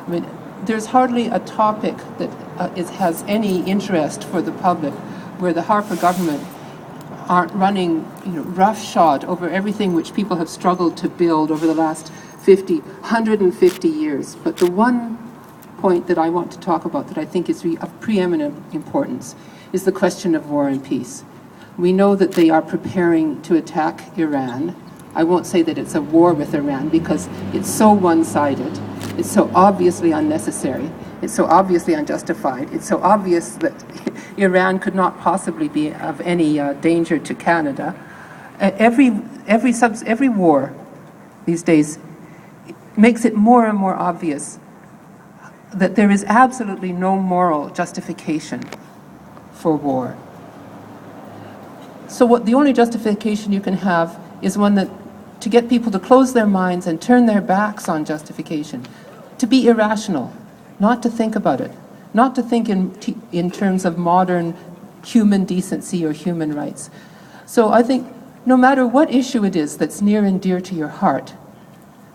I mean, there's hardly a topic that has any interest for the public where the Harper government aren't running roughshod over everything which people have struggled to build over the last 150 years. But the one point that I want to talk about that I think is of preeminent importance is the question of war and peace. We know that they are preparing to attack Iran. I won't say that it's a war with Iran because it's so one-sided. It's so obviously unnecessary. It's so obviously unjustified. It's so obvious that Iran could not possibly be of any danger to Canada. Every war these days makes it more and more obvious that there is absolutely no moral justification for war. So the only justification you can have is one that to get people to close their minds and turn their backs on justification, to be irrational, not to think about it, not to think in terms of modern human decency or human rights. So I think no matter what issue it is that's near and dear to your heart,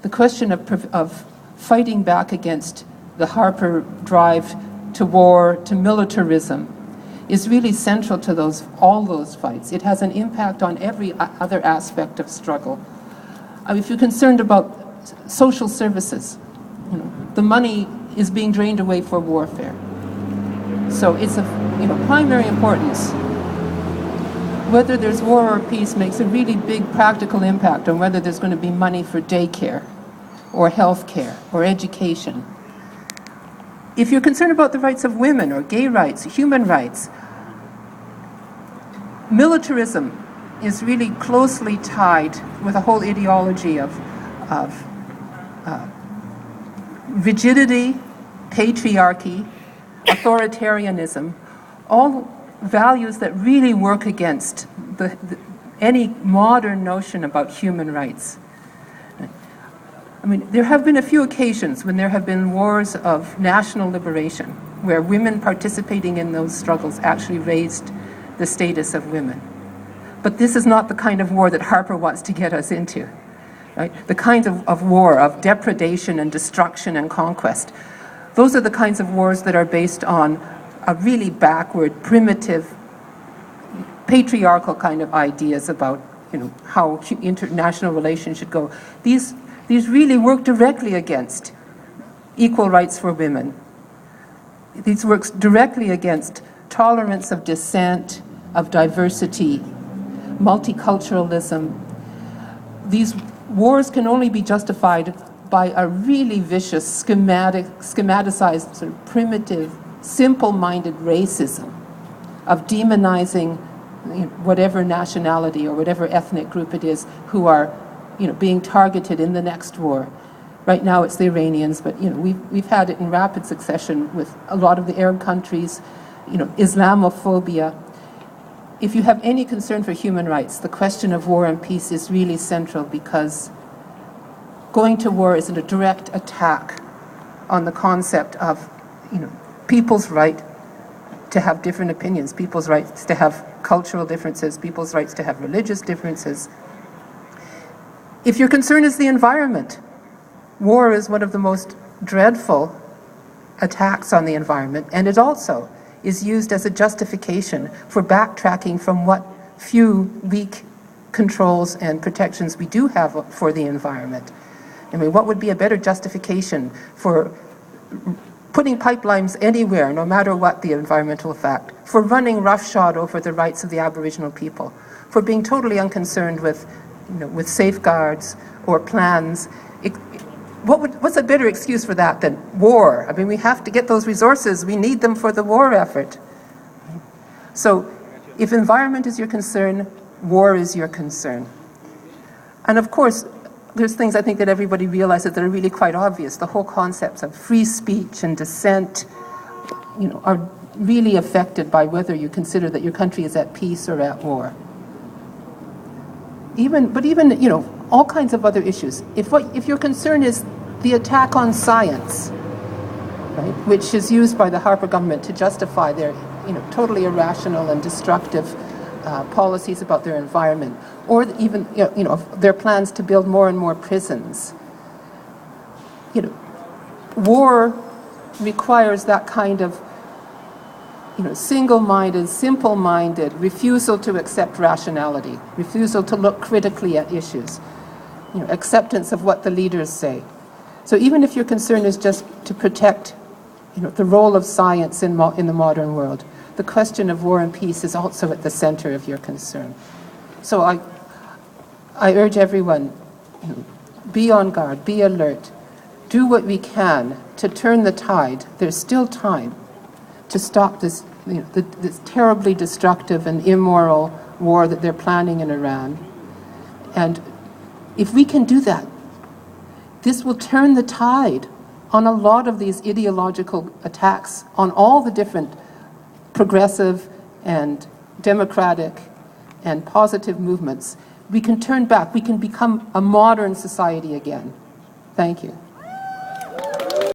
the question of fighting back against the Harper drive to war, to militarism, is really central to all those fights. It has an impact on every other aspect of struggle. I mean, if you're concerned about social services, the money is being drained away for warfare. So it's of primary importance. Whether there's war or peace makes a really big practical impact on whether there's going to be money for daycare or health care or education. If you're concerned about the rights of women or gay rights, human rights, militarism is really closely tied with a whole ideology of rigidity, patriarchy, authoritarianism, all values that really work against any modern notion about human rights. I mean, there have been a few occasions when there have been wars of national liberation, where women participating in those struggles actually raised the status of women. But this is not the kind of war that Harper wants to get us into, right? The kinds of war of depredation and destruction and conquest. Those are the kinds of wars that are based on a really backward, primitive, patriarchal kind of ideas about, how international relations should go. These really work directly against equal rights for women. These works directly against tolerance of dissent, of diversity, multiculturalism. These wars can only be justified by a really vicious, schematicized, sort of primitive, simple-minded racism of demonizing whatever nationality or whatever ethnic group it is who are being targeted in the next war. Right now it's the Iranians, but we've had it in rapid succession with a lot of the Arab countries, Islamophobia. If you have any concern for human rights, the question of war and peace is really central, because going to war is a direct attack on the concept of people's right to have different opinions, people's rights to have cultural differences, people's rights to have religious differences. If your concern is the environment, war is one of the most dreadful attacks on the environment, and it also is used as a justification for backtracking from what few weak controls and protections we do have for the environment. I mean, what would be a better justification for putting pipelines anywhere, no matter what the environmental effect, for running roughshod over the rights of the Aboriginal people, for being totally unconcerned with safeguards or plans? What's a better excuse for that than war? I mean, we have to get those resources. We need them for the war effort. So if environment is your concern, war is your concern. And of course, there's things I think that everybody realizes that are really quite obvious. The whole concepts of free speech and dissent, are really affected by whether you consider that your country is at peace or at war. Even all kinds of other issues. If your concern is the attack on science, right, which is used by the Harper government to justify their totally irrational and destructive policies about their environment, or even their plans to build more and more prisons. war requires that kind of single-minded, simple-minded refusal to accept rationality, refusal to look critically at issues, acceptance of what the leaders say. So even if your concern is just to protect the role of science in the modern world, the question of war and peace is also at the center of your concern. So I urge everyone, be on guard, be alert, do what we can to turn the tide. There's still time to stop this, this terribly destructive and immoral war that they're planning in Iran. And if we can do that, this will turn the tide on a lot of these ideological attacks on all the different progressive and democratic and positive movements. We can turn back. We can become a modern society again. Thank you.